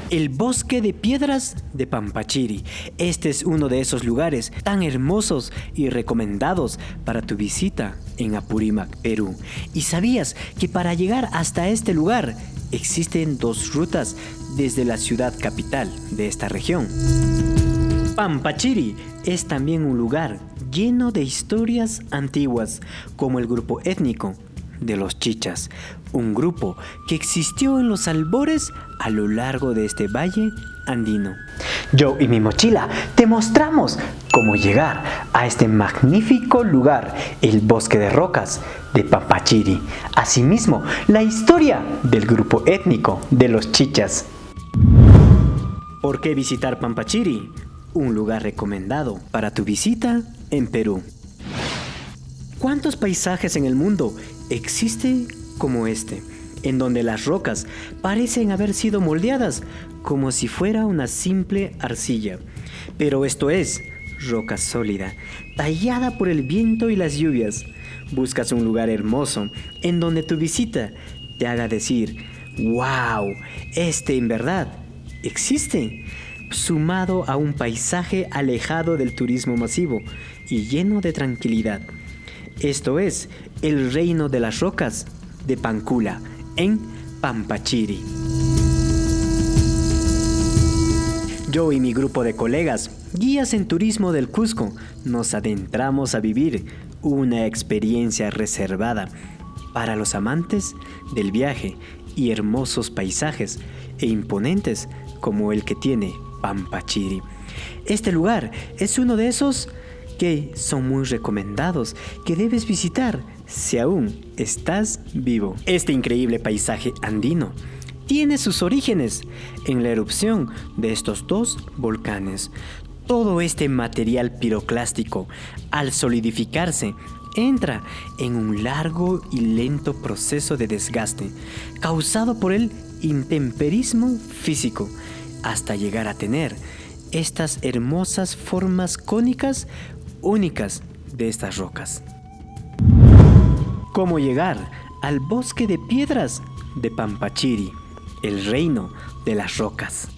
El bosque de piedras de Pampachiri. Este es uno de esos lugares tan hermosos y recomendados para tu visita en Apurímac, Perú. ¿Y sabías que para llegar hasta este lugar existen dos rutas desde la ciudad capital de esta región? Pampachiri es también un lugar lleno de historias antiguas, como el grupo étnico de los Chichas, un grupo que existió en los albores a lo largo de este valle andino. Yo y mi mochila te mostramos cómo llegar a este magnífico lugar, el bosque de rocas de Pampachiri. Asimismo, la historia del grupo étnico de los Chichas. ¿Por qué visitar Pampachiri? Un lugar recomendado para tu visita en Perú. ¿Cuántos paisajes en el mundo existe como este, en donde las rocas parecen haber sido moldeadas como si fuera una simple arcilla? Pero esto es roca sólida, tallada por el viento y las lluvias. Buscas un lugar hermoso en donde tu visita te haga decir: ¡wow! Este en verdad existe, sumado a un paisaje alejado del turismo masivo y lleno de tranquilidad. Esto es el reino de las rocas de Pancula, en Pampachiri. Yo y mi grupo de colegas, guías en turismo del Cusco, nos adentramos a vivir una experiencia reservada para los amantes del viaje y hermosos paisajes e imponentes como el que tiene Pampachiri. Este lugar es uno de esos que son muy recomendados, que debes visitar si aún estás vivo. Este increíble paisaje andino tiene sus orígenes en la erupción de estos dos volcanes. Todo este material piroclástico, al solidificarse, entra en un largo y lento proceso de desgaste causado por el intemperismo físico, hasta llegar a tener estas hermosas formas cónicas únicas de estas rocas. ¿Cómo llegar al bosque de piedras de Pampachiri, el reino de las rocas?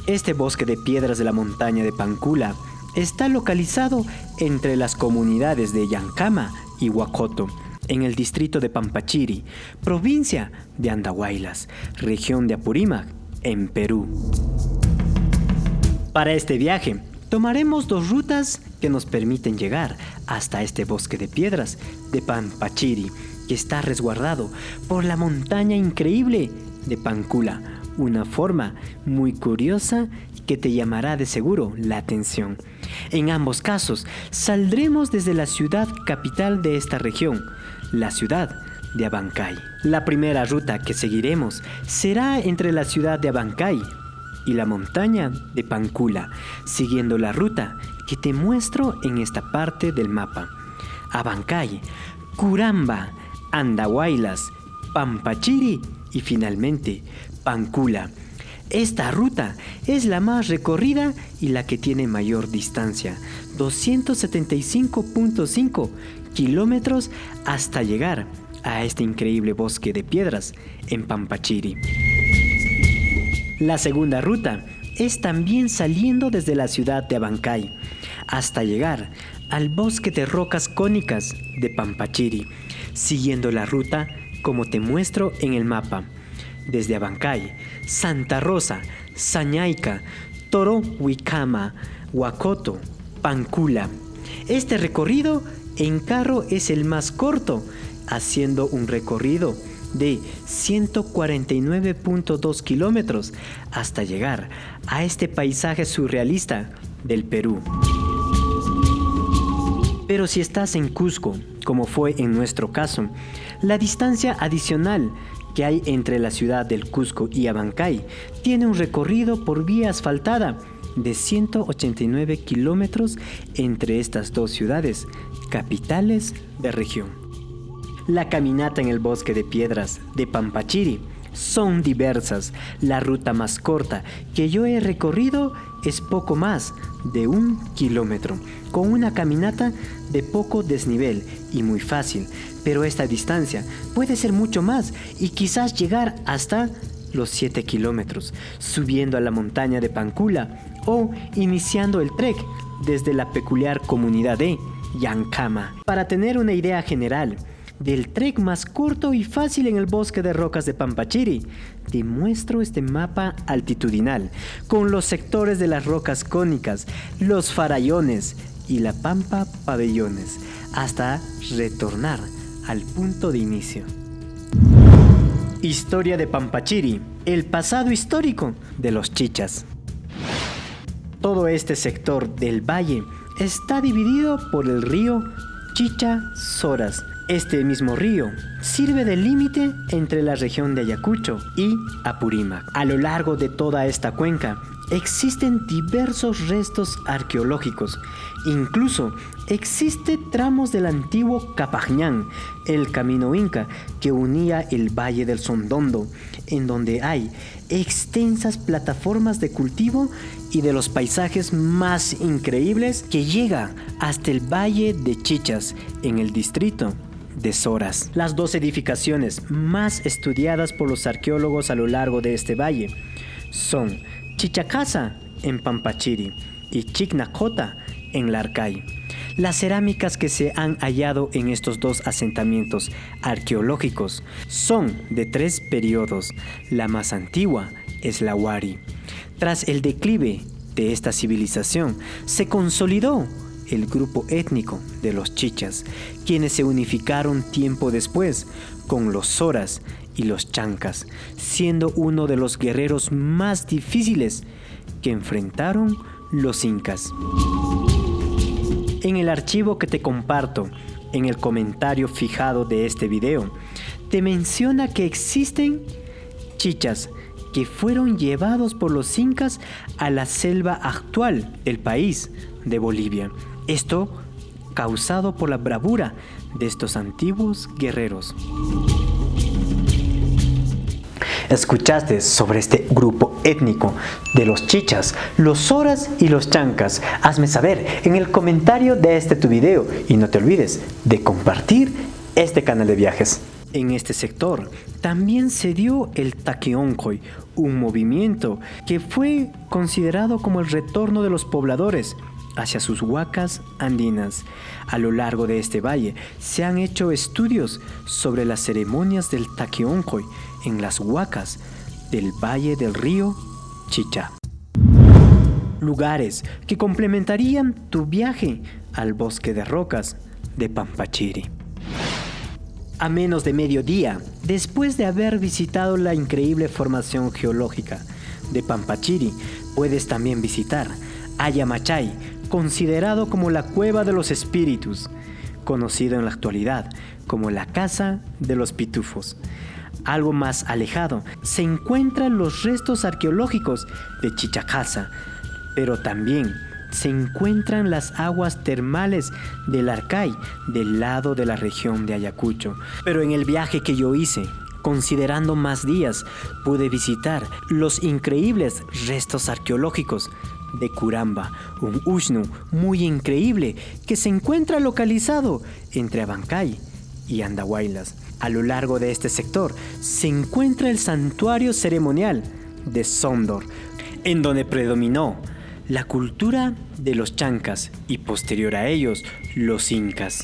Este bosque de piedras de la montaña de Pancula está localizado entre las comunidades de Yancama y Huacoto, en el distrito de Pampachiri, provincia de Andahuaylas, región de Apurímac, en Perú. Para este viaje, tomaremos dos rutas que nos permiten llegar hasta este bosque de piedras de Pampachiri, que está resguardado por la montaña increíble de Pancula, una forma muy curiosa que te llamará de seguro la atención. En ambos casos, saldremos desde la ciudad capital de esta región, la ciudad de Abancay. La primera ruta que seguiremos será entre la ciudad de Abancay y la montaña de Pancula, siguiendo la ruta que te muestro en esta parte del mapa. Abancay, Curamba, Andahuaylas, Pampachiri y finalmente Pancula. Esta ruta es la más recorrida y la que tiene mayor distancia, 275.5 kilómetros hasta llegar a este increíble bosque de piedras en Pampachiri. La segunda ruta es también saliendo desde la ciudad de Abancay hasta llegar al bosque de rocas cónicas de Pampachiri, siguiendo la ruta como te muestro en el mapa, desde Abancay, Santa Rosa, Sañayca, Torohuicama, Huacoto, Pancula. Este recorrido en carro es el más corto, haciendo un recorrido de 149.2 kilómetros hasta llegar a este paisaje surrealista del Perú. Pero si estás en Cusco, como fue en nuestro caso, la distancia adicional que hay entre la ciudad del Cusco y Abancay tiene un recorrido por vía asfaltada de 189 kilómetros entre estas dos ciudades, capitales de región. La caminata en el bosque de piedras de Pampachiri son diversas. La ruta más corta que yo he recorrido es poco más de 1 kilómetro, con una caminata de poco desnivel y muy fácil, pero esta distancia puede ser mucho más y quizás llegar hasta los 7 kilómetros, subiendo a la montaña de Pancula o iniciando el trek desde la peculiar comunidad de Yancama. Para tener una idea general del trek más corto y fácil en el bosque de rocas de Pampachiri, te muestro este mapa altitudinal con los sectores de las rocas cónicas, los farallones y la pampa pabellones, hasta retornar al punto de inicio. Historia de Pampachiri, el pasado histórico de los chichas. Todo este sector del valle está dividido por el río Chicha-Soras. Este mismo río sirve de límite entre la región de Ayacucho y Apurímac. A lo largo de toda esta cuenca existen diversos restos arqueológicos. Incluso existe tramos del antiguo Capajñán, el camino inca que unía el Valle del Sondondo, en donde hay extensas plataformas de cultivo y de los paisajes más increíbles que llega hasta el Valle de Chichas, en el distrito de Soras. Las dos edificaciones más estudiadas por los arqueólogos a lo largo de este valle son Chichacasa en Pampachiri y Chicnacota en Larcay. Las cerámicas que se han hallado en estos dos asentamientos arqueológicos son de 3 periodos. La más antigua es la Wari. Tras el declive de esta civilización, se consolidó el grupo étnico de los chichas, quienes se unificaron tiempo después con los soras y los chancas, siendo uno de los guerreros más difíciles que enfrentaron los incas. En el archivo que te comparto en el comentario fijado de este video, te menciona que existen chichas que fueron llevados por los incas a la selva actual del país de Bolivia. Esto causado por la bravura de estos antiguos guerreros. Escuchaste sobre este grupo étnico de los chichas, los soras y los chancas. Hazme saber en el comentario de este tu video y no te olvides de compartir este canal de viajes. En este sector también se dio el Taqueoncoy, un movimiento que fue considerado como el retorno de los pobladores hacia sus huacas andinas. A lo largo de este valle se han hecho estudios sobre las ceremonias del Taqueoncoy en las huacas del valle del río Chicha. Lugares que complementarían tu viaje al bosque de rocas de Pampachiri. A menos de mediodía, después de haber visitado la increíble formación geológica de Pampachiri, puedes también visitar Ayamachay, considerado como la cueva de los espíritus, conocido en la actualidad como la casa de los pitufos. Algo más alejado se encuentran los restos arqueológicos de Chichacasa, pero también se encuentran las aguas termales del Larcay del lado de la región de Ayacucho. Pero en el viaje que yo hice, considerando más días, pude visitar los increíbles restos arqueológicos de Curamba, un ushnu muy increíble que se encuentra localizado entre Abancay y Andahuaylas. A lo largo de este sector se encuentra el santuario ceremonial de Sondor, en donde predominó la cultura de los chancas y posterior a ellos los incas.